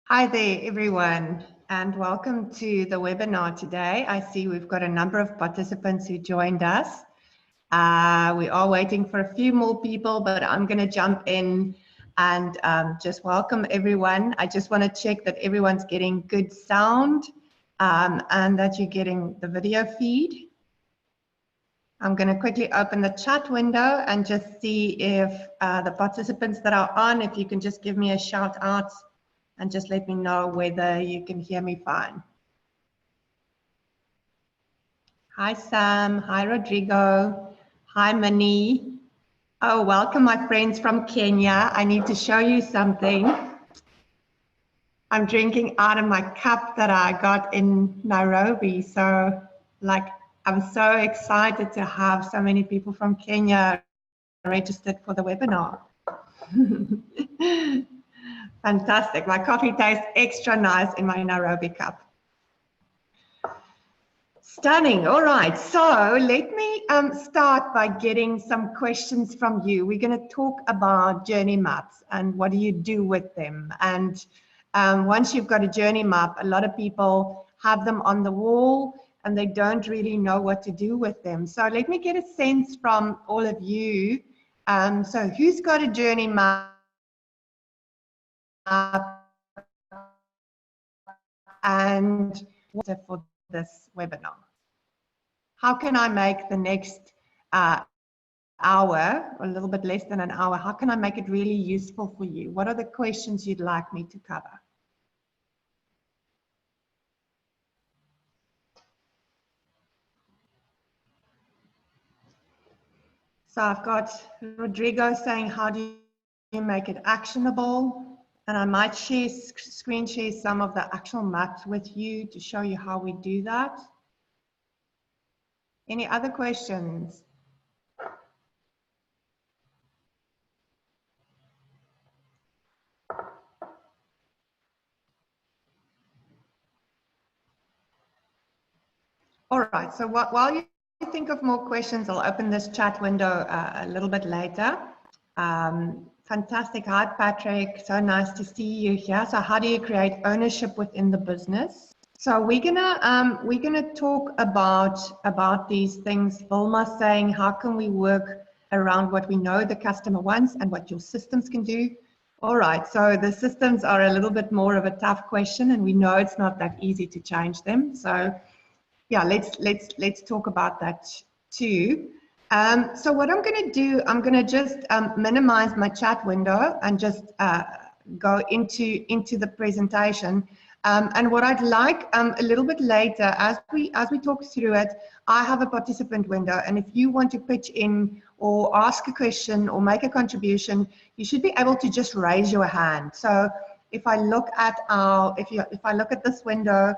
Hi there, everyone, and welcome to the webinar today. I see we've got a number of participants who joined us. We are waiting for a few more people, but I'm going to jump in and just welcome everyone. I just want to check that everyone's getting good sound and that you're getting the video feed. I'm going to quickly open the chat window and just see if the participants that are on, if you can just give me a shout out and just let me know whether you can hear me fine. Hi, Sam. Hi, Rodrigo. Hi, Mani. Oh, welcome, my friends from Kenya. I need to show you something. I'm drinking out of my cup that I got in Nairobi. So, I'm so excited to have so many people from Kenya registered for the webinar. Fantastic. My coffee tastes extra nice in my Nairobi cup. Stunning. All right. So let me start by getting some questions from you. We're going to talk about journey maps and what do you do with them. And once you've got a journey map, a lot of people have them on the wall and they don't really know what to do with them. So let me get a sense from all of you. So who's got a journey map? And what's it for this webinar? How can I make the next hour, or a little bit less than an hour, how can I make it really useful for you? What are the questions you'd like me to cover? So I've got Rodrigo saying, how do you make it actionable? And I might screen share some of the actual maps with you to show you how we do that. Any other questions? All right, so while you think of more questions, I'll open this chat window a little bit later. Fantastic. Hi, Patrick. So nice to see you here. So how do you create ownership within the business? So we're gonna talk about these things. Vilma's saying, how can we work around what we know the customer wants and what your systems can do? All right, so the systems are a little bit more of a tough question, and we know it's not that easy to change them. So yeah, let's talk about that too. So what I'm going to do, I'm going to just minimize my chat window and just go into the presentation. And what I'd like a little bit later, as we talk through it, I have a participant window, and if you want to pitch in or ask a question or make a contribution, you should be able to just raise your hand. So if I look at if I look at this window,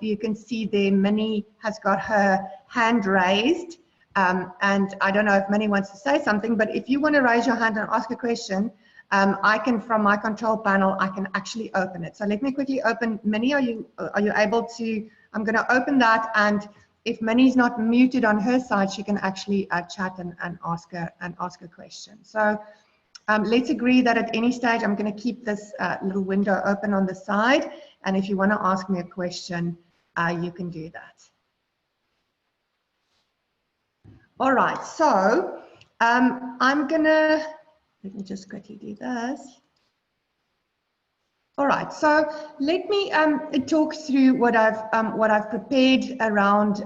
you can see there Minnie has got her hand raised. And I don't know if Minnie wants to say something, but if you want to raise your hand and ask a question, I can, from my control panel, I can actually open it. So let me quickly open. Minnie, are you able to? I'm going to open that, and if Minnie's not muted on her side, she can actually chat and ask a question. So let's agree that at any stage, I'm going to keep this little window open on the side, and if you want to ask me a question, you can do that. All right, so I'm gonna, let me just quickly do this. All right, so let me talk through what I've prepared around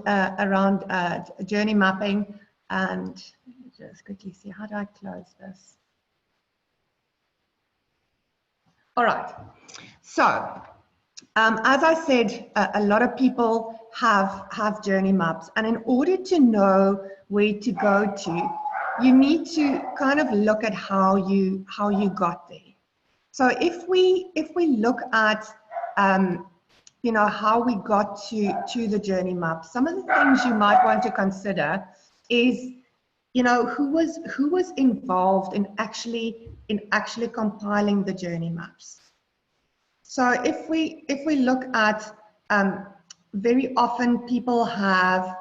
journey mapping, and let me just quickly see, how do I close this? All right, so as I said, a lot of people have journey maps, and in order to know where to go to, you need to kind of look at how you got there. So if we look at you know, how we got to the journey map, some of the things you might want to consider is, you know, who was involved in actually compiling the journey maps. So if we look at very often people have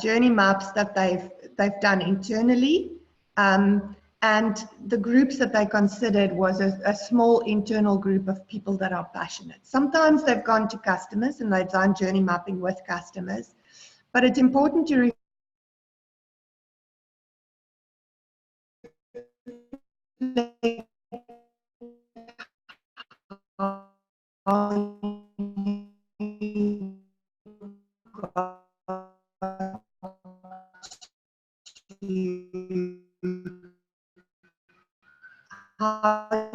journey maps that they've done internally, and And the groups that they considered was a small internal group of people that are passionate. Sometimes they've gone to customers and they've done journey mapping with customers, but it's important to reflect how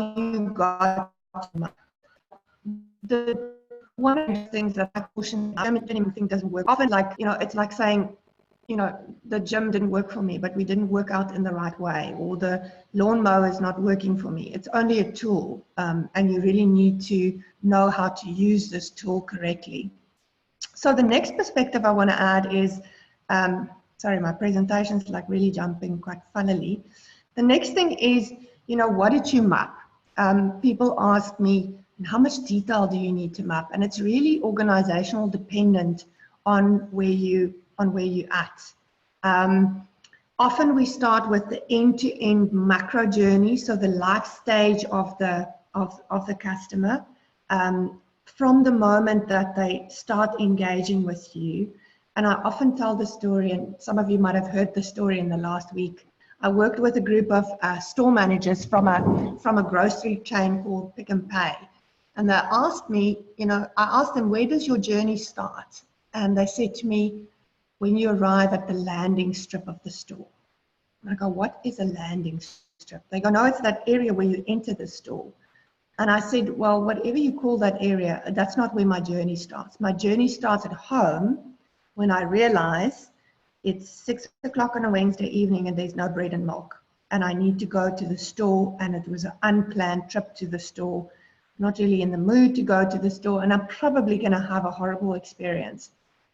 you got the one of the things that I caution, I don't even think doesn't work. Often, like, it's like saying, the gym didn't work for me, but we didn't work out in the right way, or the lawnmower is not working for me. It's only a tool, and you really need to know how to use this tool correctly. So the next perspective I want to add is, sorry, my presentation's like really jumping quite funnily. The next thing is, what did you map? People ask me, how much detail do you need to map? And it's really organizational dependent on where you at. Often we start with the end-to-end macro journey, so the life stage of the customer, from the moment that they start engaging with you. And I often tell the story, and some of you might have heard the story in the last week. I worked with a group of store managers from a grocery chain called Pick and Pay. And they asked me, I asked them, where does your journey start? And they said to me, when you arrive at the landing strip of the store. And I go, what is a landing strip? They go, no, it's that area where you enter the store. And I said, well, whatever you call that area, that's not where my journey starts. My journey starts at home when I realize it's 6 o'clock on a Wednesday evening and there's no bread and milk. And I need to go to the store, and it was an unplanned trip to the store, not really in the mood to go to the store, and I'm probably going to have a horrible experience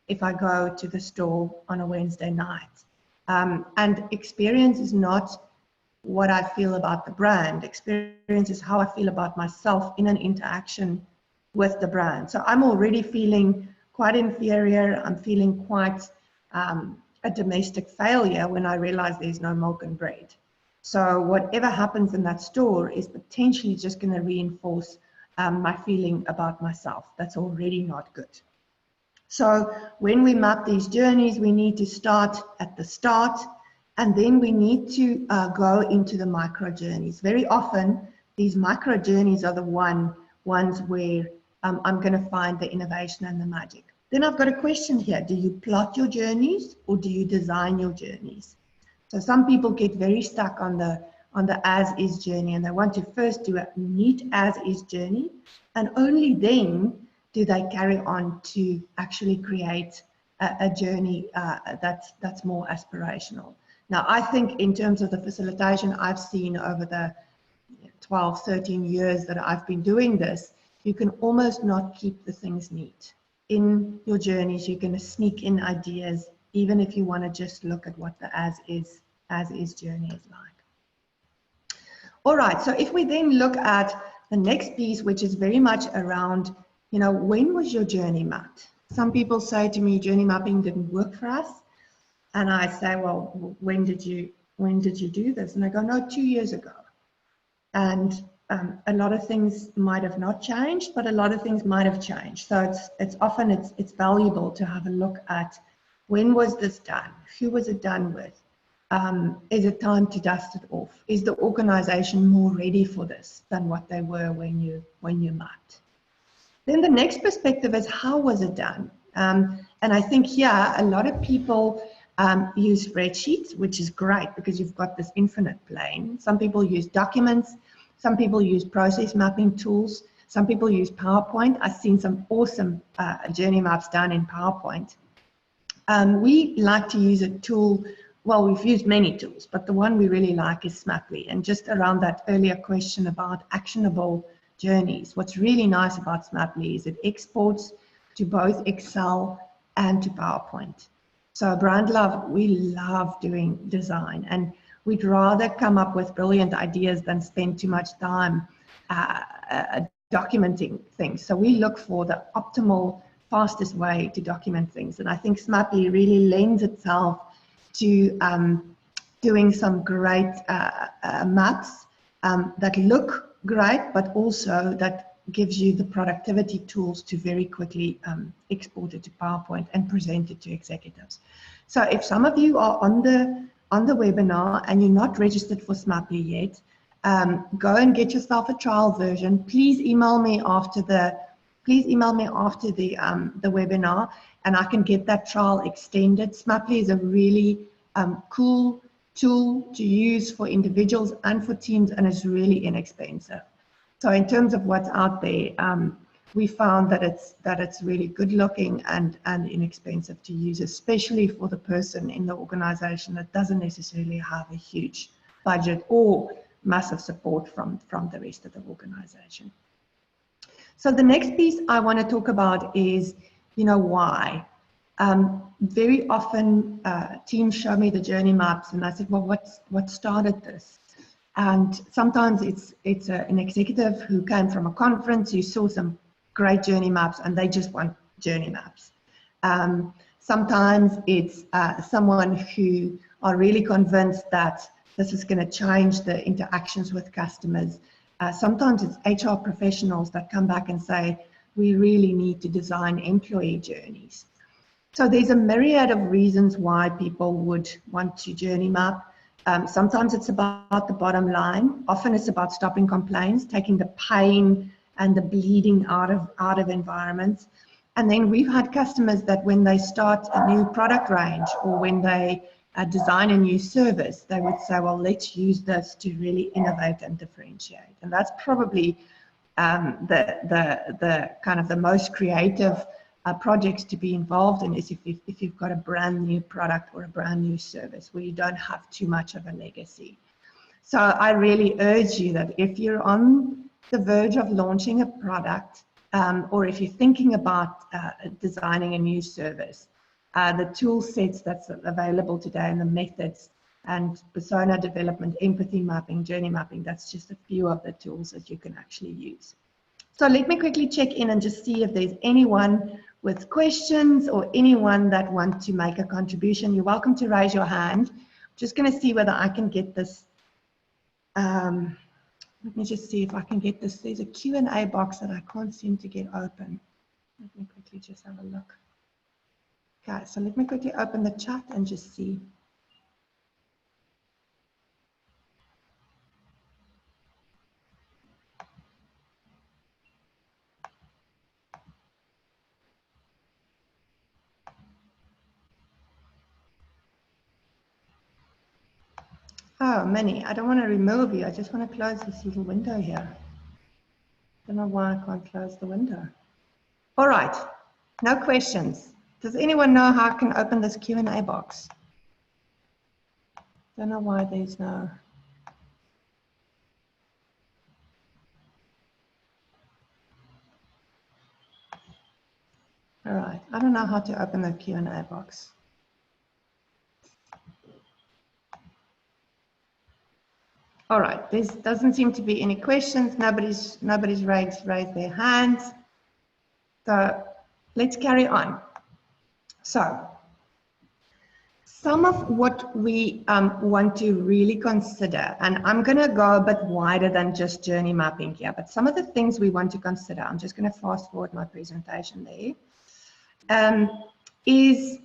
if I go to the store on a Wednesday night. And experience is not what I feel about the brand. Experience is how I feel about myself in an interaction with the brand. So I'm already feeling quite inferior. I'm feeling quite a domestic failure when I realize there's no milk and bread. So whatever happens in that store is potentially just going to reinforce my feeling about myself. That's already not good. So when we map these journeys, we need to start at the start, and then we need to go into the micro journeys. Very often, these micro journeys are the ones where I'm going to find the innovation and the magic. Then I've got a question here. Do you plot your journeys or do you design your journeys? So some people get very stuck on the as-is journey, and they want to first do a neat as-is journey, and only then do they carry on to actually create a journey that's more aspirational. Now, I think in terms of the facilitation I've seen over the 12, 13 years that I've been doing this, you can almost not keep the things neat. In your journeys, you're going to sneak in ideas, even if you want to just look at what the as-is journey is like. All right, so if we then look at the next piece, which is very much around, when was your journey mapped? Some people say to me, journey mapping didn't work for us. And I say, well, when did you do this? And they go, no, 2 years ago. And a lot of things might have not changed, but a lot of things might have changed. So it's often valuable to have a look at, when was this done? Who was it done with? Is it time to dust it off? Is the organization more ready for this than what they were when you mapped? Then the next perspective is, how was it done? And I think here a lot of people use spreadsheets, which is great because you've got this infinite plane. Some people use documents. Some people use process mapping tools. Some people use PowerPoint. I've seen some awesome journey maps done in PowerPoint. We like to use a tool. Well, we've used many tools, but the one we really like is SMAP. And just around that earlier question about actionable journeys, what's really nice about SMAP is it exports to both Excel and to PowerPoint. So Brand Love, we love doing design, and we'd rather come up with brilliant ideas than spend too much time documenting things. So we look for the optimal, fastest way to document things. And I think SMAP really lends itself to doing some great maps that look great, but also that gives you the productivity tools to very quickly export it to PowerPoint and present it to executives. So if some of you are on the webinar and you're not registered for SMAP yet, go and get yourself a trial version. Please email me after the webinar, and I can get that trial extended. SMAP is a really cool tool to use for individuals and for teams, and it's really inexpensive. So in terms of what's out there, we found that it's really good looking and inexpensive to use, especially for the person in the organization that doesn't necessarily have a huge budget or massive support from the rest of the organization. So the next piece I want to talk about is, why. Very often teams show me the journey maps and I said, well, what started this? And sometimes it's an executive who came from a conference, who saw some great journey maps and they just want journey maps. Sometimes it's someone who are really convinced that this is going to change the interactions with customers. Sometimes it's HR professionals that come back and say, we really need to design employee journeys. So there's a myriad of reasons why people would want to journey map. Sometimes it's about the bottom line. Often it's about stopping complaints, taking the pain and the bleeding out of environments. And then we've had customers that when they start a new product range or when they design a new service, they would say, well, let's use this to really innovate and differentiate. And that's probably the kind of the most creative projects to be involved in is if you've got a brand new product or a brand new service where you don't have too much of a legacy. So I really urge you that if you're on the verge of launching a product or if you're thinking about designing a new service, the tool sets that's available today and the methods and persona development, empathy mapping, journey mapping, that's just a few of the tools that you can actually use. So let me quickly check in and just see if there's anyone with questions or anyone that wants to make a contribution. You're welcome to raise your hand. I'm just going to see whether I can get this. Let me just see if I can get this. There's a Q&A box that I can't seem to get open. Let me quickly just have a look. Okay, so let me quickly open the chat and just see. Oh, Minnie, I don't want to remove you. I just want to close this little window here. Don't know why I can't close the window. All right, no questions. Does anyone know how I can open this Q&A box? Don't know why there's no. All right, I don't know how to open the Q&A box. All right, there doesn't seem to be any questions. Nobody's raised their hands. So let's carry on. So some of what we want to really consider, and I'm going to go a bit wider than just journey mapping here, but some of the things we want to consider, I'm just going to fast forward my presentation there, is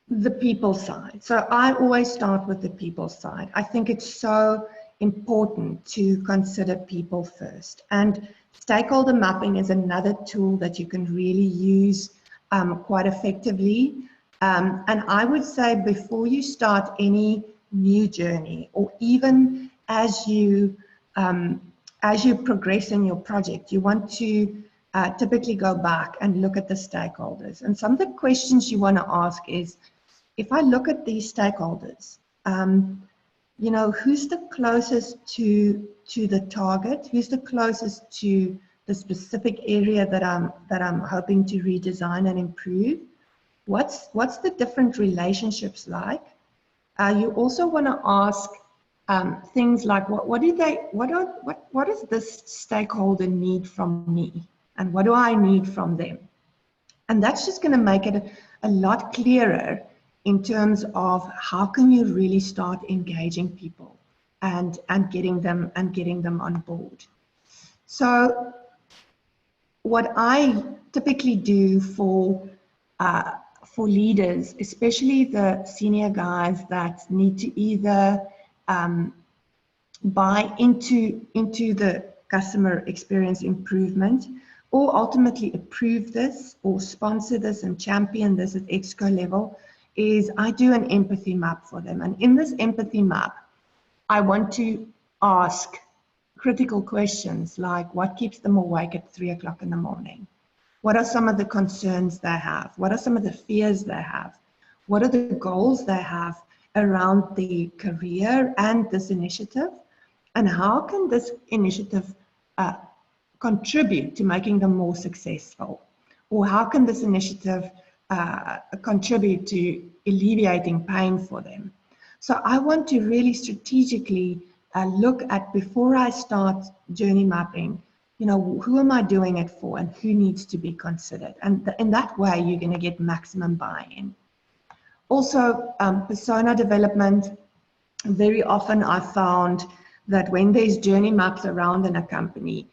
the people side. So I always start with the people side. I think it's so important to consider people first. And stakeholder mapping is another tool that you can really use quite effectively. And I would say before you start any new journey, or even as you progress in your project, you want to typically go back and look at the stakeholders. And some of the questions you want to ask is, if I look at these stakeholders, who's the closest to the target? Who's the closest to the specific area that I'm hoping to redesign and improve? What's the different relationships like? You also want to ask things like what does this stakeholder need from me, and what do I need from them? And that's just going to make it a lot clearer in terms of how can you really start engaging people and getting them on board. So what I typically do for leaders, especially the senior guys that need to either buy into the customer experience improvement, or ultimately approve this or sponsor this and champion this at exco level, is I do an empathy map for them. And in this empathy map, I want to ask critical questions like, what keeps them awake at 3 o'clock in the morning? What are some of the concerns they have? What are some of the fears they have? What are the goals they have around the career and this initiative? And how can this initiative contribute to making them more successful? Or how can this initiative contribute to alleviating pain for them? So I want to really strategically look at, before I start journey mapping, who am I doing it for and who needs to be considered? And in that way, you're going to get maximum buy-in. Also, persona development. Very often I found that when there's journey maps around in a company,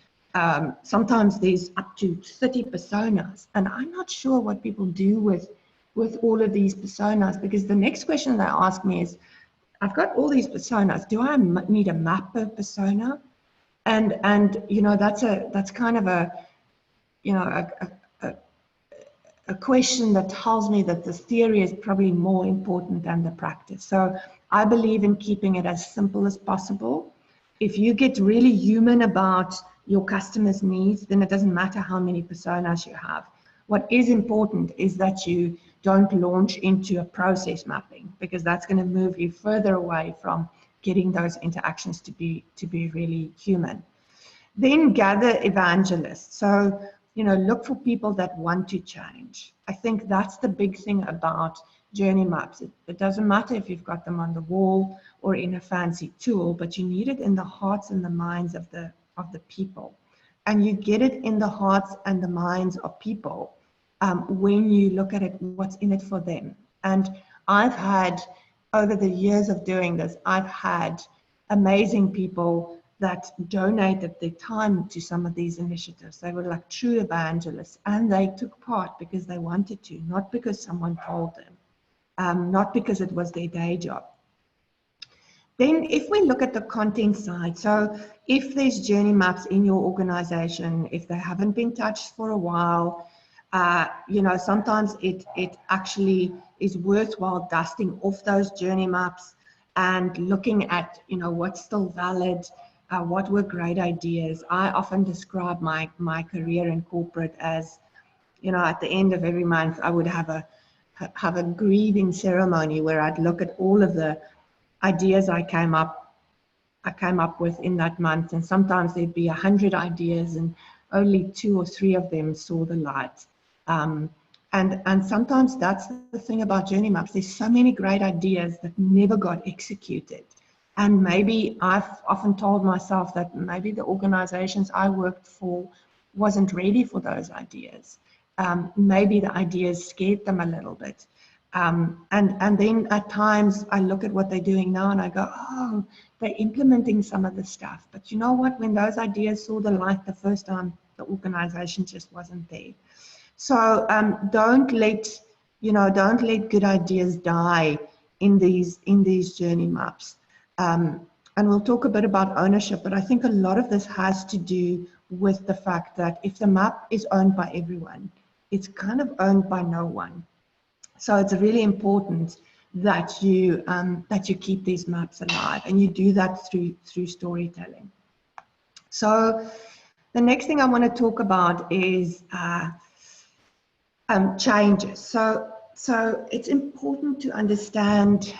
sometimes there's up to 30 personas, and I'm not sure what people do with all of these personas, because the next question they ask me is, I've got all these personas, do I need a map per persona? And that's kind of a question that tells me that the theory is probably more important than the practice. So I believe in keeping it as simple as possible. If you get really human about your customers' needs, then it doesn't matter how many personas you have. What is important is that you don't launch into a process mapping, because that's going to move you further away from getting those interactions to be really human. Then gather evangelists. So, look for people that want to change. I think that's the big thing about journey maps. It doesn't matter if you've got them on the wall or in a fancy tool, but you need it in the hearts and the minds of the people. And you get it in the hearts and the minds of people when you look at it, what's in it for them. And I've had, over the years of doing this, I've had amazing people that donated their time to some of these initiatives. They were like true evangelists, and they took part because they wanted to, not because someone told them, not because it was their day job. Then if we look at the content side, so if there's journey maps in your organization, if they haven't been touched for a while, sometimes it actually is worthwhile dusting off those journey maps and looking at, what's still valid, what were great ideas. I often describe my career in corporate as, at the end of every month, I would have a grieving ceremony where I'd look at all of the ideas I came up with in that month, and sometimes there'd be 100 ideas and only 2 or 3 of them saw the light. And sometimes that's the thing about journey maps. There's so many great ideas that never got executed. And maybe I've often told myself that maybe the organizations I worked for wasn't ready for those ideas. Maybe the ideas scared them a little bit. And then at times I look at what they're doing now and I go, oh, they're implementing some of the stuff. But you know what? When those ideas saw the light the first time, the organization just wasn't there. So don't let good ideas die in these journey maps. And we'll talk a bit about ownership, but I think a lot of this has to do with the fact that if the map is owned by everyone, it's kind of owned by no one. So it's really important that you keep these maps alive, and you do that through storytelling. So the next thing I want to talk about is changes. So it's important to understand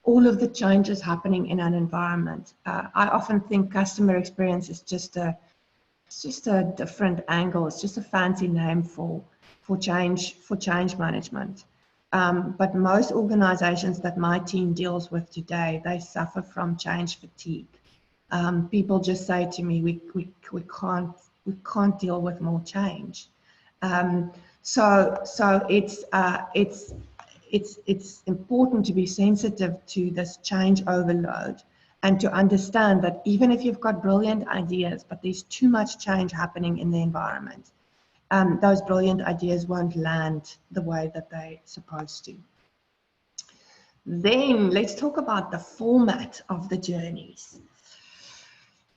all of the changes happening in an environment. I often think customer experience is just a different angle. It's just a fancy name for change management. But most organizations that my team deals with today, they suffer from change fatigue. People just say to me, we can't deal with more change. So it's it's important to be sensitive to this change overload and to understand that even if you've got brilliant ideas, but there's too much change happening in the environment, those brilliant ideas won't land the way that they're supposed to. Then let's talk about the format of the journeys.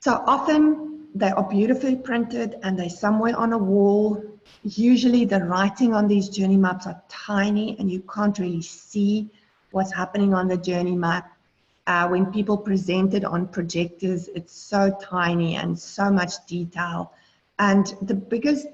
So often they are beautifully printed and they're somewhere on a wall. Usually the writing on these journey maps are tiny and you can't really see what's happening on the journey map. When people present it on projectors, it's so tiny and so much detail. And the biggest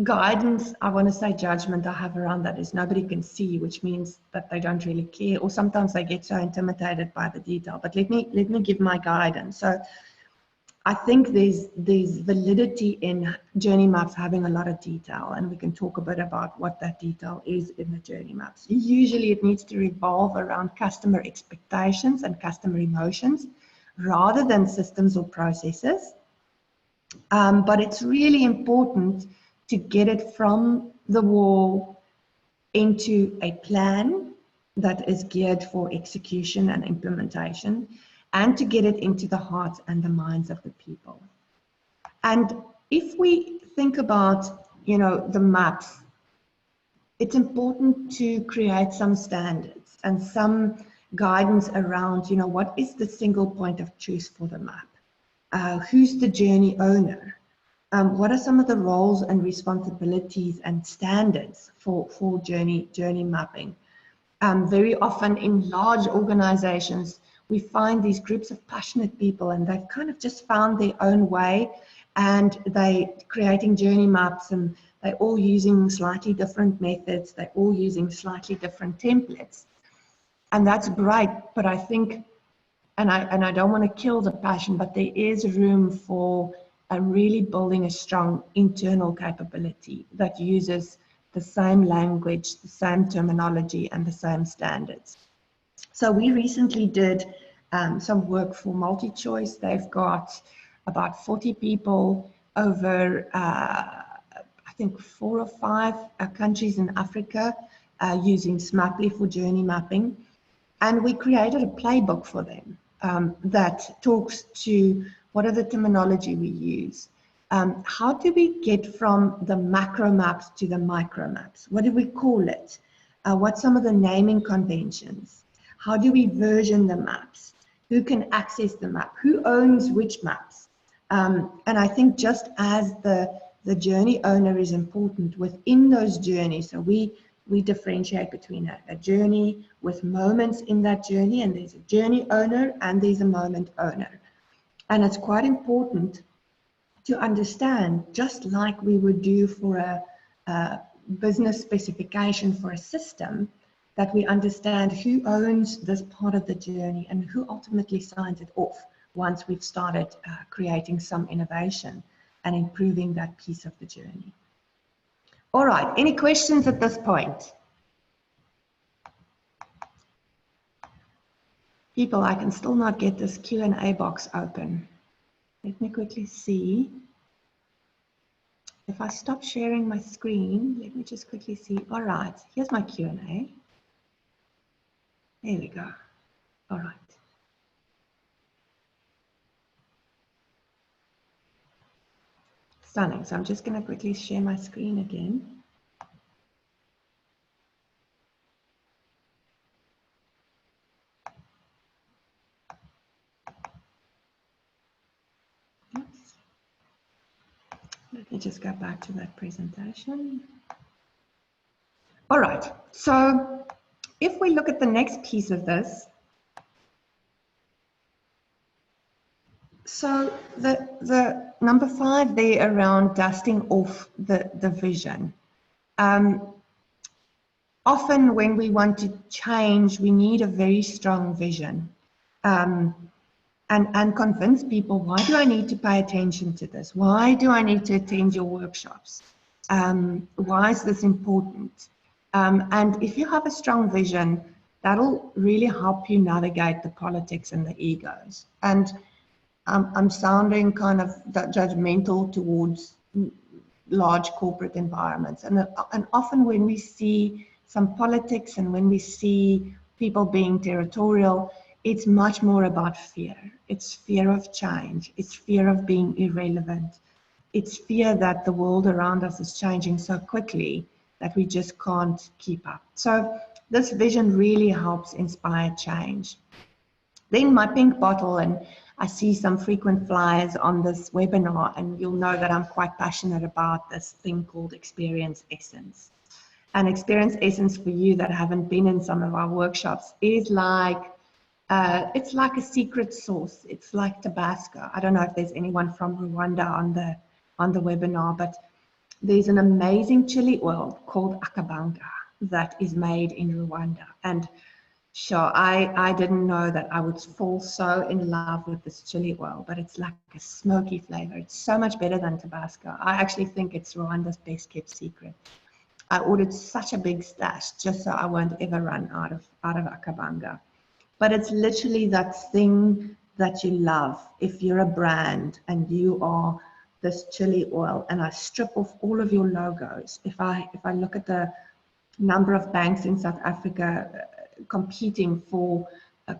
guidance, I want to say judgment I have around that is nobody can see, which means that they don't really care, or sometimes they get so intimidated by the detail. But let me give my guidance. So I think there's validity in journey maps having a lot of detail, and we can talk a bit about what that detail is in the journey maps. Usually it needs to revolve around customer expectations and customer emotions rather than systems or processes. But it's really important to get it from the wall into a plan that is geared for execution and implementation, and to get it into the hearts and the minds of the people. And if we think about, the maps, it's important to create some standards and some guidance around, what is the single point of truth for the map? Who's the journey owner? What are some of the roles and responsibilities and standards for journey mapping? Very often in large organizations, we find these groups of passionate people and they've kind of just found their own way, and they're creating journey maps and they're all using slightly different methods, they're all using slightly different templates. And that's great, but I think, and I don't want to kill the passion, but there is room for really building a strong internal capability that uses the same language, the same terminology, and the same standards. So we recently did some work for MultiChoice. They've got about 40 people over, I think 4 or 5 countries in Africa using SMAP for journey mapping. And we created a playbook for them that talks to what are the terminology we use. How do we get from the macro maps to the micro maps? What do we call it? What's some of the naming conventions? How do we version the maps? Who can access the map? Who owns which maps? And I think just as the journey owner is important within those journeys, so we differentiate between a journey with moments in that journey, and there's a journey owner and there's a moment owner. And it's quite important to understand, just like we would do for a business specification for a system, that we understand who owns this part of the journey and who ultimately signs it off once we've started creating some innovation and improving that piece of the journey. All right, any questions at this point? People, I can still not get this Q&A box open. Let me quickly see. If I stop sharing my screen, let me just quickly see. All right, here's my Q&A. There we go. All right. Stunning. So I'm just going to quickly share my screen again. Oops. Let me just go back to that presentation. All right. So if we look at the next piece of this, so the number 5 there around dusting off the vision. Often when we want to change, we need a very strong vision and convince people, why do I need to pay attention to this? Why do I need to attend your workshops? Why is this important? And if you have a strong vision, that'll really help you navigate the politics and the egos. And I'm sounding kind of judgmental towards large corporate environments. And often when we see some politics and when we see people being territorial, it's much more about fear. It's fear of change. It's fear of being irrelevant. It's fear that the world around us is changing so quickly that we just can't keep up. So this vision really helps inspire change. Then my pink bottle, and I see some frequent flyers on this webinar, and you'll know that I'm quite passionate about this thing called Experience Essence. And Experience Essence, for you that haven't been in some of our workshops, is like, it's like a secret sauce. It's like Tabasco. I don't know if there's anyone from Rwanda on the webinar, but there's an amazing chili oil called akabanga that is made in Rwanda. And sure, I didn't know that I would fall so in love with this chili oil, but it's like a smoky flavor. It's so much better than Tabasco. I actually think it's Rwanda's best kept secret. I ordered such a big stash just so I won't ever run out of akabanga. But it's literally that thing that you love. If you're a brand and you are this chili oil, and I strip off all of your logos. If I look at the number of banks in South Africa competing for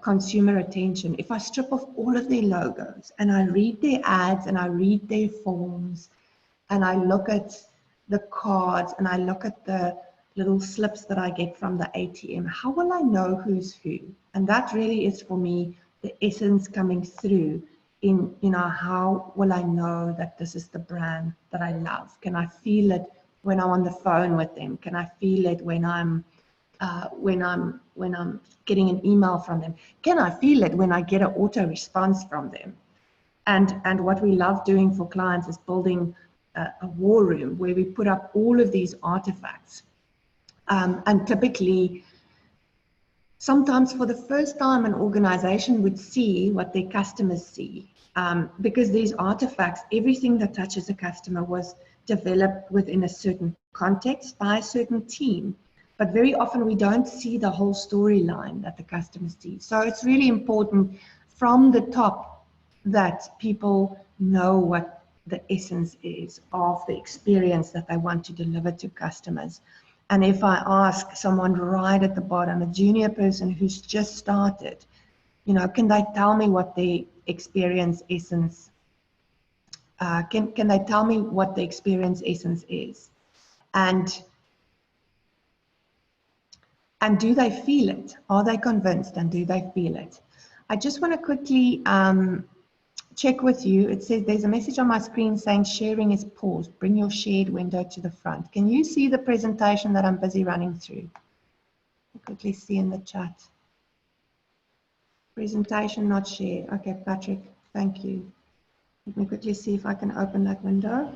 consumer attention, if I strip off all of their logos and I read their ads and I read their forms and I look at the cards and I look at the little slips that I get from the ATM, how will I know who's who? And that really is for me the essence coming through in, you know, how will I know that this is the brand that I love? Can I feel it when I'm on the phone with them? Can I feel it when I'm getting an email from them? Can I feel it when I get an auto response from them? And what we love doing for clients is building a war room where we put up all of these artifacts. And typically, sometimes for the first time, an organization would see what their customers see. Because these artifacts, everything that touches a customer was developed within a certain context by a certain team. But very often we don't see the whole storyline that the customer sees. So it's really important from the top that people know what the essence is of the experience that they want to deliver to customers. And if I ask someone right at the bottom, a junior person who's just started, you know, can they tell me what the experience essence, can they tell me what the experience essence is? And do they feel it? Are they convinced, and do they feel it? I just want to quickly check with you. It says there's a message on my screen saying sharing is paused. Bring your shared window to the front. Can you see the presentation that I'm busy running through? I'll quickly see in the chat. Presentation not shared. Okay, Patrick, thank you. Let me quickly see if I can open that window.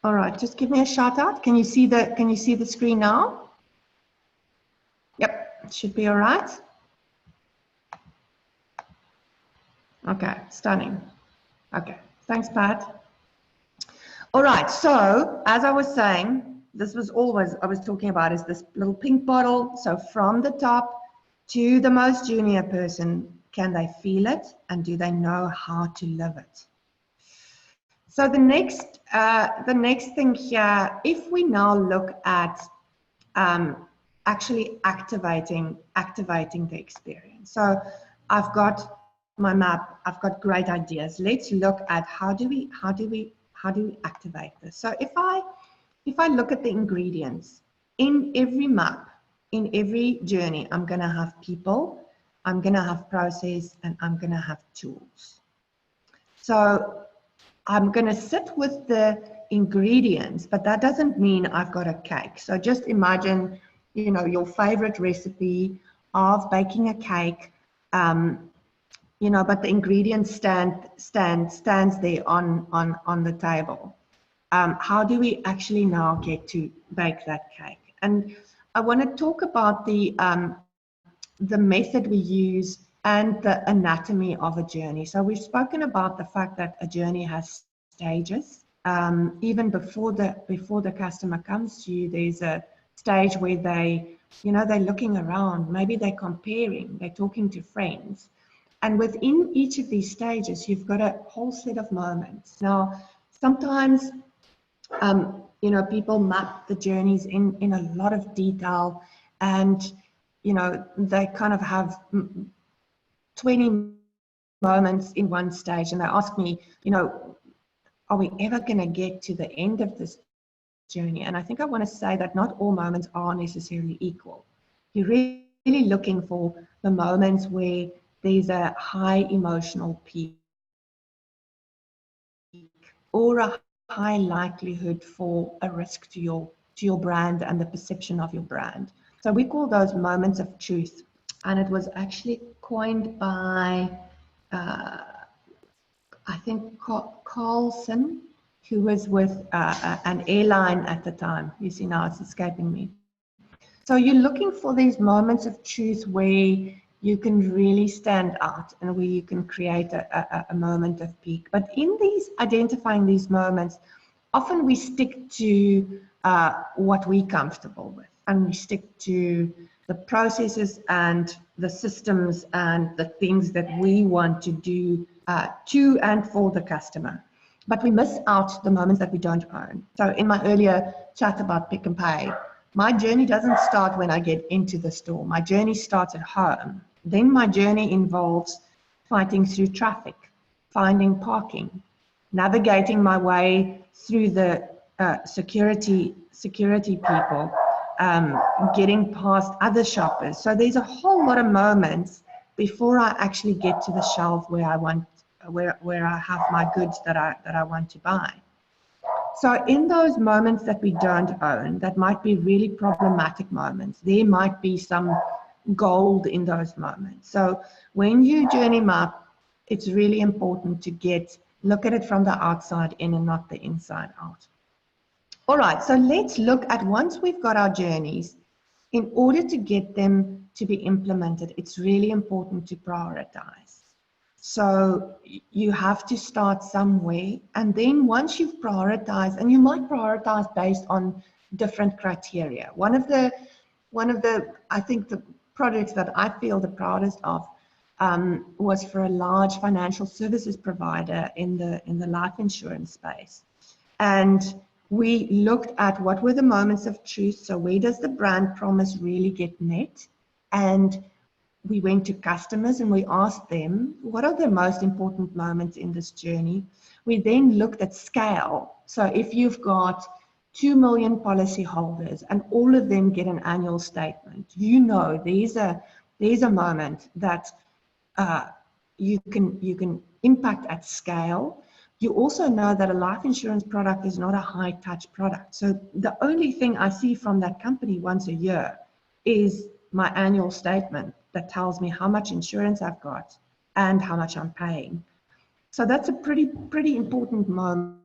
All right, just give me a shout out. Can you see the screen now? Yep, it should be all right. Okay, stunning. Okay, thanks, Pat. All right, so as I was saying, this was always I was talking about is this little pink bottle. So from the top to the most junior person, can they feel it, and do they know how to live it? So the next thing here, if we now look at actually activating the experience. So I've got my map, I've got great ideas. Let's look at how do we activate this? So if I look at the ingredients in every map, in every journey, I'm going to have people, I'm going to have process, and I'm going to have tools. So I'm going to sit with the ingredients, but that doesn't mean I've got a cake. So just imagine, you know, your favorite recipe of baking a cake, you know, but the ingredients stands there on the table. How do we actually now get to bake that cake? And I want to talk about the method we use and the anatomy of a journey. So we've spoken about the fact that a journey has stages. Even before the customer comes to you, there's a stage where they're looking around, maybe they're comparing, they're talking to friends. And within each of these stages, you've got a whole set of moments. Now, sometimes, people map the journeys in a lot of detail, and, they kind of have 20 moments in one stage, and they ask me, are we ever going to get to the end of this journey? And I think I want to say that not all moments are necessarily equal. You're really looking for the moments where there's a high emotional peak or a high likelihood for a risk to your brand and the perception of your brand. So we call those moments of truth. And it was actually coined by, I think, Carlson, who was with an airline at the time. You see, now it's escaping me. So you're looking for these moments of truth where you can really stand out and where you can create a moment of peak. But in identifying these moments, often we stick to what we're comfortable with, and we stick to the processes and the systems and the things that we want to do to and for the customer. But we miss out the moments that we don't own. So in my earlier chat about Pick and Pay, my journey doesn't start when I get into the store. My journey starts at home. Then my journey involves fighting through traffic, finding parking, navigating my way through the security people, getting past other shoppers. So there's a whole lot of moments before I actually get to the shelf where I have my goods that I want to buy. So in those moments that we don't own, that might be really problematic moments, there might be some gold in those moments. So when you journey map, it's really important to look at it from the outside in and not the inside out. All right, so let's look at, once we've got our journeys, in order to get them to be implemented, it's really important to prioritize. So you have to start somewhere, and then once you've prioritized, and you might prioritize based on different criteria. One of the I think the projects that I feel the proudest of was for a large financial services provider in the life insurance space. And we looked at what were the moments of truth. So where does the brand promise really get met? And we went to customers and we asked them, what are the most important moments in this journey? We then looked at scale. So if you've got 2 million policyholders and all of them get an annual statement, there's a moment that you can impact at scale. You also know that a life insurance product is not a high touch product. So the only thing I see from that company once a year is my annual statement that tells me how much insurance I've got and how much I'm paying. So that's a pretty important moment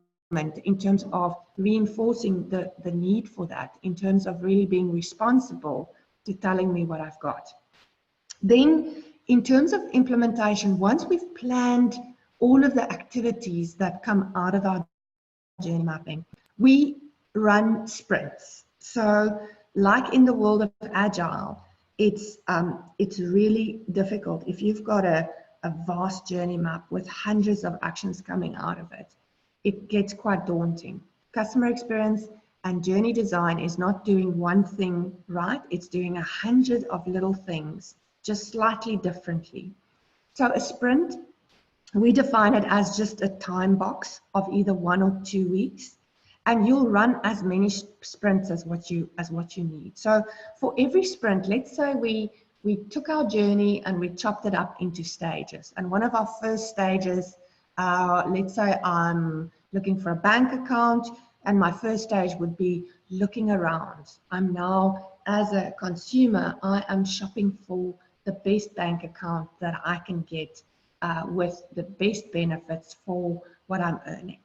in terms of reinforcing the need for that, in terms of really being responsible to telling me what I've got. Then in terms of implementation, once we've planned all of the activities that come out of our journey mapping, we run sprints. So like in the world of Agile, it's really difficult. If you've got a vast journey map with hundreds of actions coming out of it, it gets quite daunting. Customer experience and journey design is not doing one thing right, it's doing 100 of little things, just slightly differently. So a sprint, we define it as just a time box of either 1 or 2 weeks, and you'll run as many sprints as what you need. So for every sprint, let's say we took our journey and we chopped it up into stages. And one of our first stages, let's say I'm looking for a bank account, and my first stage would be looking around. I'm now, as a consumer, I am shopping for the best bank account that I can get with the best benefits for what I'm earning.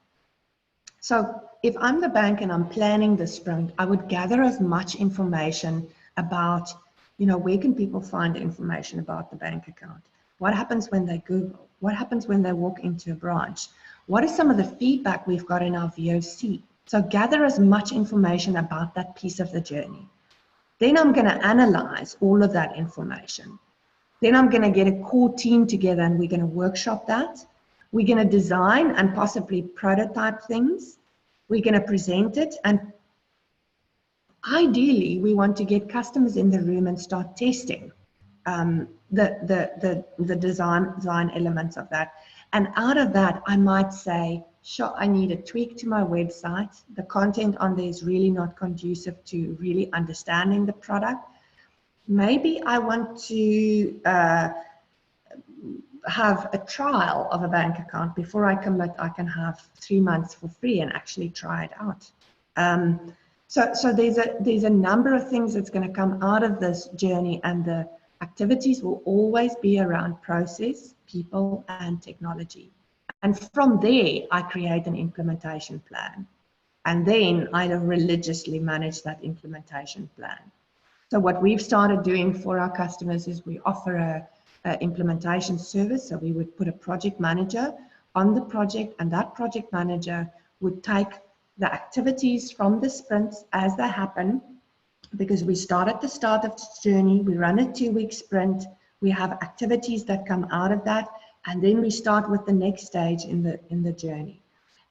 So if I'm the bank and I'm planning the sprint, I would gather as much information about, where can people find information about the bank account? What happens when they Google? What happens when they walk into a branch? what is some of the feedback we've got in our VOC? So gather as much information about that piece of the journey. Then I'm going to analyze all of that information. Then I'm going to get a core team together and we're going to workshop that. We're going to design and possibly prototype things. We're going to present it, and ideally we want to get customers in the room and start testing the design elements of that. And out of that, I might say, sure, I need a tweak to my website. The content on there is really not conducive to really understanding the product. Maybe I want to have a trial of a bank account. Before I commit, I can have 3 months for free and actually try it out. So there's a number of things that's going to come out of this journey, and the activities will always be around process, people, and technology. And from there, I create an implementation plan. And then I religiously manage that implementation plan. So what we've started doing for our customers is we offer a implementation service. So we would put a project manager on the project, and that project manager would take the activities from the sprints as they happen, because we start at the start of the journey, we run a 2-week sprint, we have activities that come out of that, and then we start with the next stage in the journey.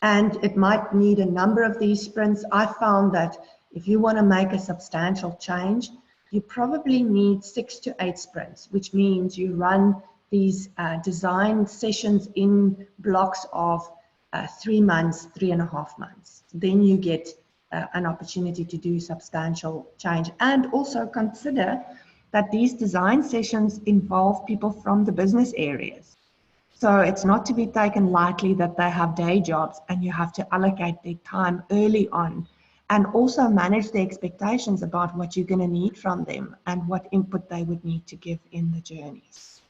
And it might need a number of these sprints. I found that if you want to make a substantial change, you probably need 6 to 8 sprints, which means you run these design sessions in blocks of 3 months, 3.5 months. Then you get an opportunity to do substantial change. And also consider that these design sessions involve people from the business areas. So it's not to be taken lightly that they have day jobs, and you have to allocate their time early on, and also manage the expectations about what you're going to need from them and what input they would need to give in the journeys.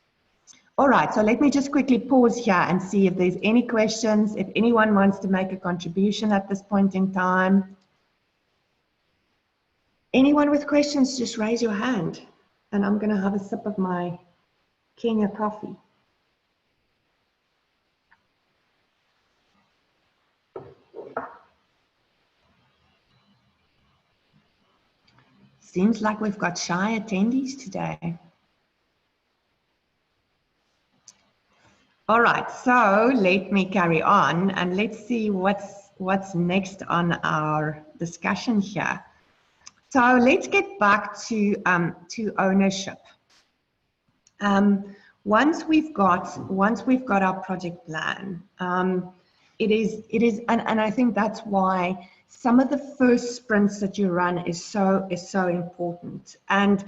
All right, so let me just quickly pause here and see if there's any questions, if anyone wants to make a contribution at this point in time. Anyone with questions, just raise your hand, and I'm going to have a sip of my Kenya coffee. Seems like we've got shy attendees today. All right, so let me carry on and let's see what's next on our discussion here. So let's get back to ownership. Once we've got our project plan, it is, and I think that's why some of the first sprints that you run is so important. And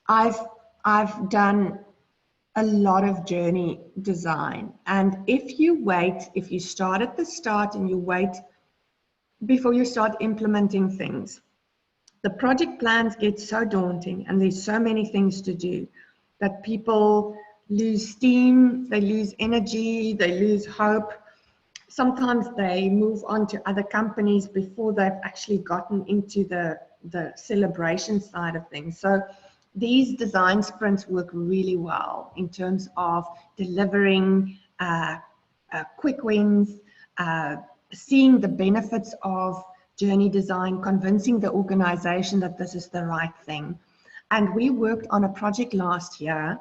I've done a lot of journey design, and if you start at the start and you wait before you start implementing things, the project plans get so daunting and there's so many things to do that people lose steam, they lose energy, they lose hope. Sometimes they move on to other companies before they've actually gotten into the celebration side of things. So these design sprints work really well in terms of delivering quick wins, seeing the benefits of journey design, convincing the organization that this is the right thing. And we worked on a project last year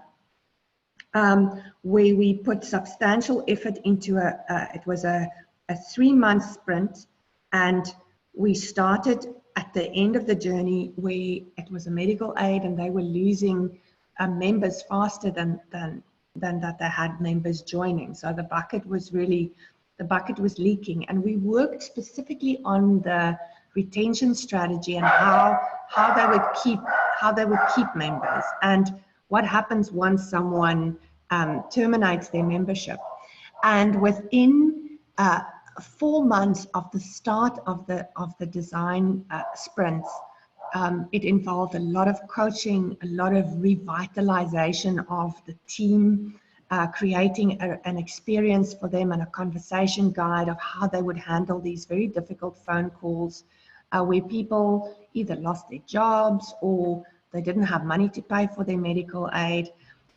where we put substantial effort into it was a 3-month sprint, and we started at the end of the journey where it was a medical aid and they were losing members faster than that they had members joining. So the bucket was leaking, and we worked specifically on the retention strategy and how they would keep members, and what happens once someone terminates their membership. And within 4 months of the start of the design sprints, it involved a lot of coaching, a lot of revitalization of the team, creating an experience for them and a conversation guide of how they would handle these very difficult phone calls where people either lost their jobs or they didn't have money to pay for their medical aid.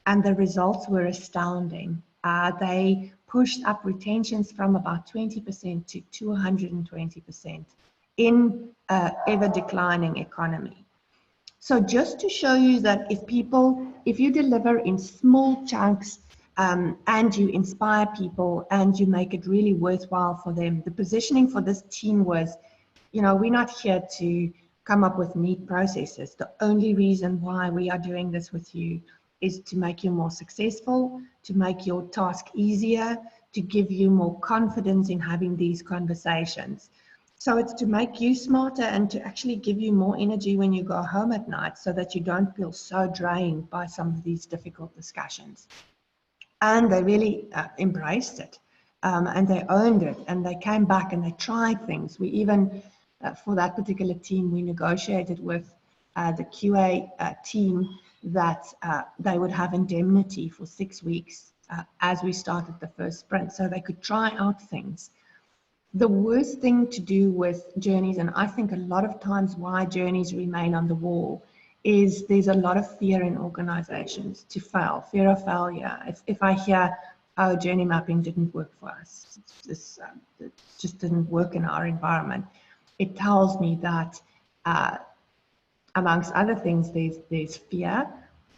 And the results were astounding. They pushed up retentions from about 20% to 220% in an ever declining economy. So just to show you that if you deliver in small chunks and you inspire people and you make it really worthwhile for them, the positioning for this team was, we're not here to come up with neat processes. The only reason why we are doing this with you is to make you more successful, to make your task easier, to give you more confidence in having these conversations. So it's to make you smarter and to actually give you more energy when you go home at night so that you don't feel so drained by some of these difficult discussions. And they really embraced it and they owned it and they came back and they tried things. We even, for that particular team, we negotiated with the QA team that they would have indemnity for 6 weeks as we started the first sprint so they could try out things. The worst thing to do with journeys, and I think a lot of times why journeys remain on the wall, is there's a lot of fear in organizations to fail, fear of failure. If I hear, oh, journey mapping didn't work for us, it just didn't work in our environment, it tells me that amongst other things, there's fear,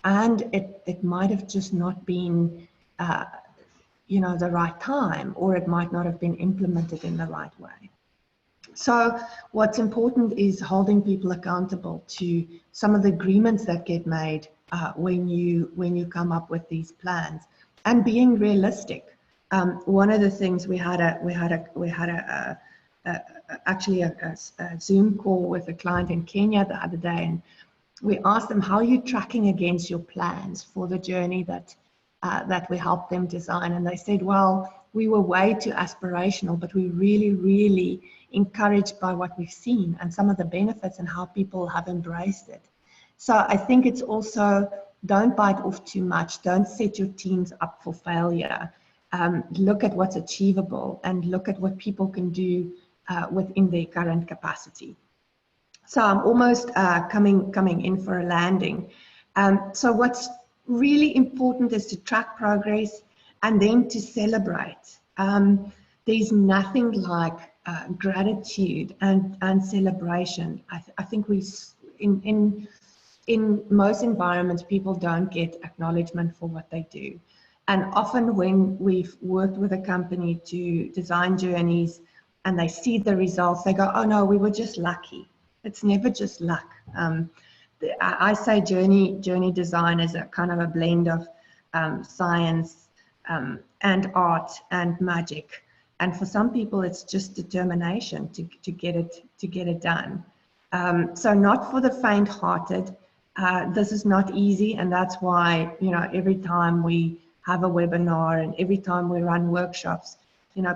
and it might have just not been the right time, or it might not have been implemented in the right way. So what's important is holding people accountable to some of the agreements that get made when you come up with these plans, and being realistic. One of the things we had actually a Zoom call with a client in Kenya the other day, and we asked them, how are you tracking against your plans for the journey that we helped them design? And they said, well, we were way too aspirational, but we're really, really encouraged by what we've seen and some of the benefits and how people have embraced it. So I think it's also, don't bite off too much. Don't set your teams up for failure. Look at what's achievable and look at what people can do within their current capacity. So I'm almost coming in for a landing. So what's really important is to track progress and then to celebrate. There's nothing like gratitude and celebration. I think in most environments, people don't get acknowledgement for what they do. And often when we've worked with a company to design journeys and they see the results, they go, oh no, we were just lucky. It's never just luck. I say journey design is a kind of a blend of science and art and magic. And for some people, it's just determination to get it done. So not for the faint-hearted. This is not easy, and that's why every time we have a webinar and every time we run workshops,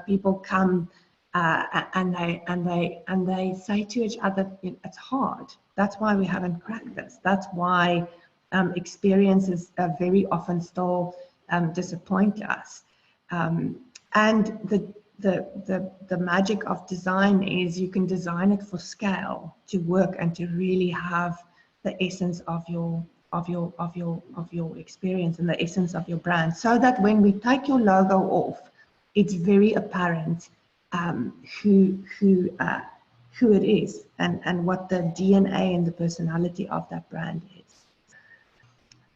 people come and they say to each other, it's hard. That's why we haven't cracked this. That's why experiences very often still disappoint us. And the magic of design is you can design it for scale to work and to really have the essence of your experience and the essence of your brand, so that when we take your logo off, it's very apparent who it is and what the DNA and the personality of that brand is.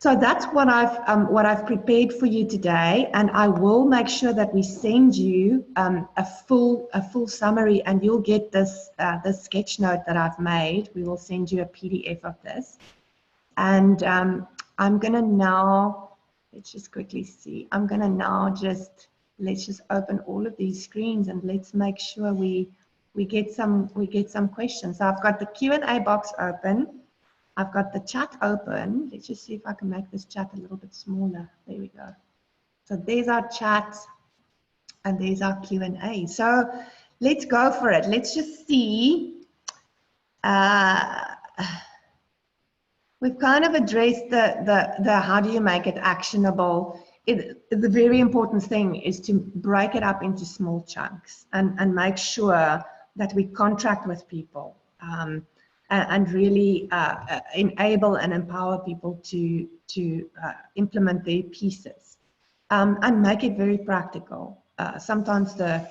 So that's what I've prepared for you today, and I will make sure that we send you a full summary, and you'll get this sketch note that I've made. We will send you a PDF of this, and I'm gonna now, let's just quickly see. I'm gonna now let's just open all of these screens and let's make sure we get some questions. So I've got the Q&A box open. I've got the chat open. Let's just see if I can make this chat a little bit smaller. There we go. So there's our chat and there's our Q&A. So let's go for it. Let's just see. We've kind of addressed the how do you make it actionable. The very important thing is to break it up into small chunks and make sure that we contract with people. And really enable and empower people to implement their pieces. and make it very practical. Sometimes the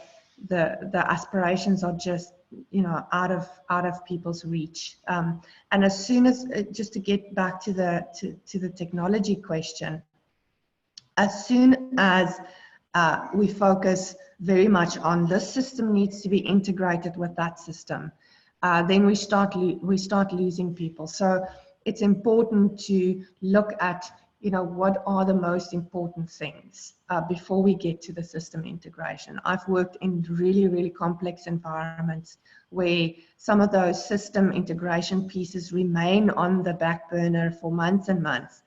aspirations are just, you know, out of people's reach. And as soon as, just to get back to the technology question, as soon as we focus very much on this system needs to be integrated with that system, then we start losing people. So it's important to look at, you know, what are the most important things before we get to the system integration. I've worked in really, really complex environments where some of those system integration pieces remain on the back burner for months and months.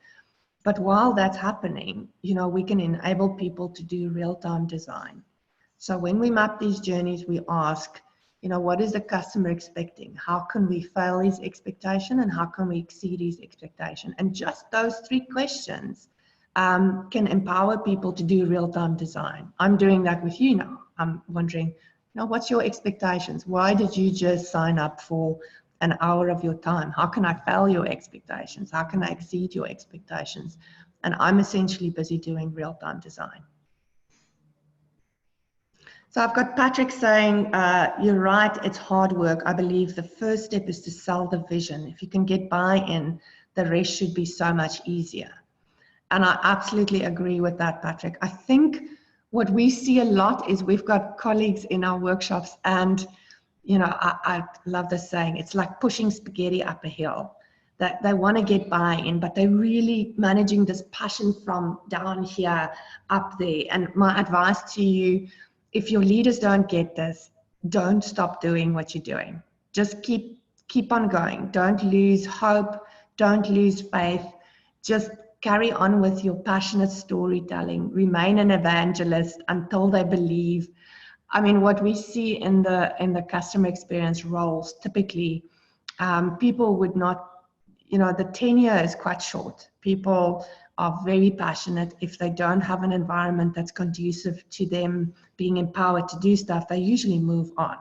But while that's happening, you know, we can enable people to do real-time design. So when we map these journeys, we ask, you know, what is the customer expecting? How can we fail his expectation, and how can we exceed his expectation? And just those 3 questions can empower people to do real-time design. I'm doing that with you now. I'm wondering, you know, what's your expectations? Why did you just sign up for an hour of your time? How can I fail your expectations? How can I exceed your expectations? And I'm essentially busy doing real-time design. So I've got Patrick saying, you're right, it's hard work. I believe the first step is to sell the vision. If you can get buy-in, the rest should be so much easier. And I absolutely agree with that, Patrick. I think what we see a lot is we've got colleagues in our workshops, and you know, I love this saying, it's like pushing spaghetti up a hill. That they want to get buy-in, but they're really managing this passion from down here up there. And my advice to you, if your leaders don't get this, don't stop doing what you're doing. Just keep on going. Don't lose hope. Don't lose faith. Just carry on with your passionate storytelling. Remain an evangelist until they believe. I mean, what we see in the customer experience roles, typically, people would not, you know, the tenure is quite short. People are very passionate. If they don't have an environment that's conducive to them being empowered to do stuff, they usually move on.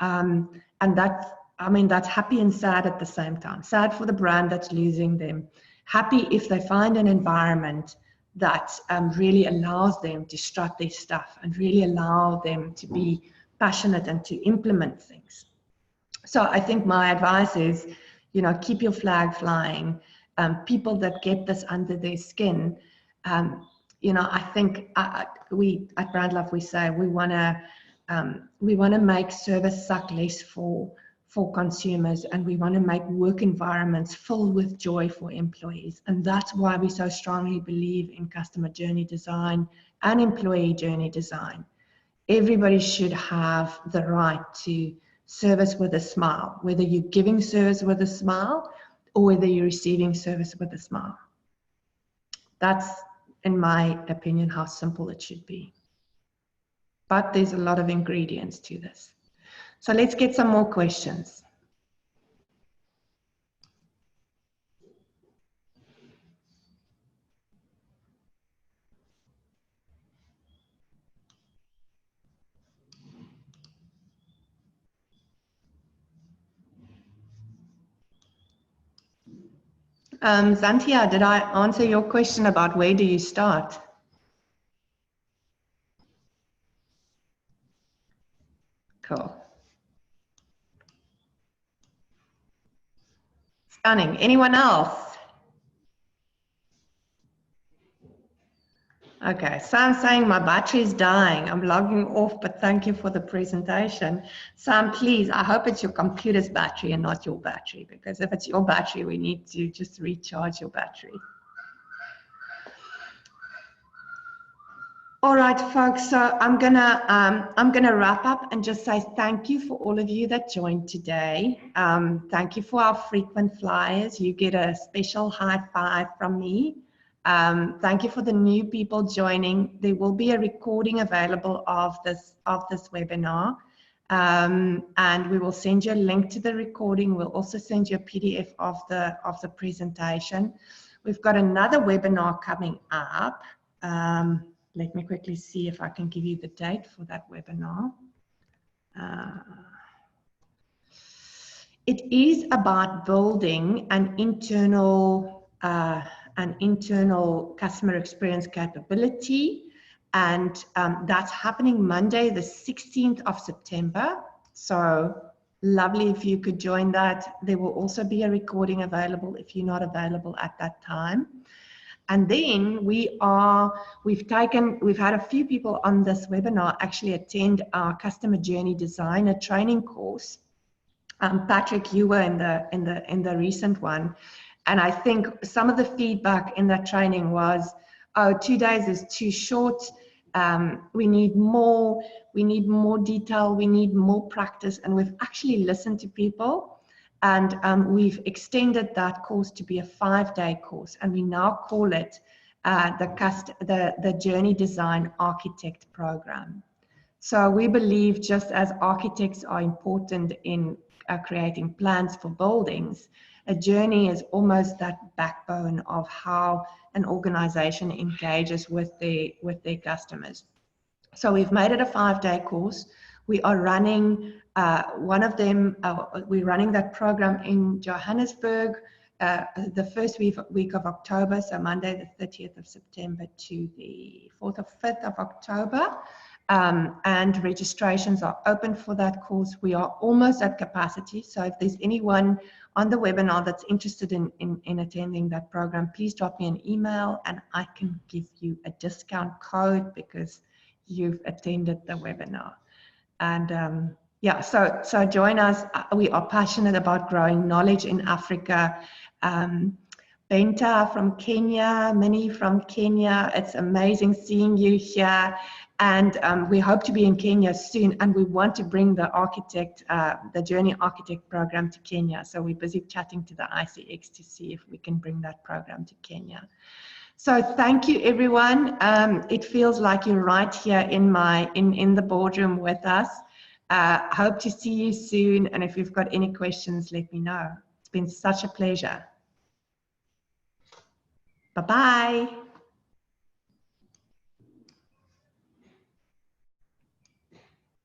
And that's, I mean, that's happy and sad at the same time. Sad for the brand that's losing them. Happy if they find an environment that really allows them to strut their stuff and really allow them to be passionate and to implement things. So I think my advice is, you know, keep your flag flying. People that get this under their skin, you know, I think we at Brand Love, we say we want to make service suck less for consumers, and we want to make work environments filled with joy for employees. And that's why we so strongly believe in customer journey design and employee journey design. Everybody should have the right to service with a smile, whether you're giving service with a smile or whether you're receiving service with a smile. That's, in my opinion, how simple it should be. But there's a lot of ingredients to this. So let's get some more questions. Zantia, did I answer your question about where do you start? Cool. Stunning. Anyone else? Okay, Sam saying my battery is dying. I'm logging off, but thank you for the presentation. Sam, please, I hope it's your computer's battery and not your battery, because if it's your battery, we need to just recharge your battery. All right, folks, so I'm gonna wrap up and just say thank you for all of you that joined today. Thank you for our frequent flyers. You get a special high five from me. Thank you for the new people joining. There will be a recording available of this webinar, and we will send you a link to the recording. We'll also send you a PDF of the presentation. We've got another webinar coming up. Let me quickly see if I can give you the date for that webinar. It is about building an internal and internal customer experience capability. And that's happening Monday, the 16th of September. So lovely if you could join that. There will also be a recording available if you're not available at that time. And then we've had a few people on this webinar actually attend our customer journey designer training course. Patrick, you were in the recent one, and I think some of the feedback in that training was, oh, 2 days is too short. We need more detail. We need more practice. And we've actually listened to people. And we've extended that course to be a 5-day course, and we now call it the Journey Design Architect Program. So we believe, just as architects are important in creating plans for buildings, a journey is almost that backbone of how an organization engages with their customers. So we've made it a 5-day course. We are running we're running that program in Johannesburg the first week of October, so Monday the 30th of September to the 4th or 5th of October. And registrations are open for that course. We are almost at capacity, so if there's anyone on the webinar that's interested in attending that program, please drop me an email and I can give you a discount code because you've attended the webinar. And yeah, so join us. We are passionate about growing knowledge in Africa. Benta from Kenya, Minnie from Kenya, it's amazing seeing you here. And we hope to be in Kenya soon, and we want to bring the Journey Architect program to Kenya. So we're busy chatting to the ICX to see if we can bring that program to Kenya. So thank you, everyone. It feels like you're right here in the boardroom with us. Hope to see you soon, and if you've got any questions, let me know. It's been such a pleasure. Bye-bye.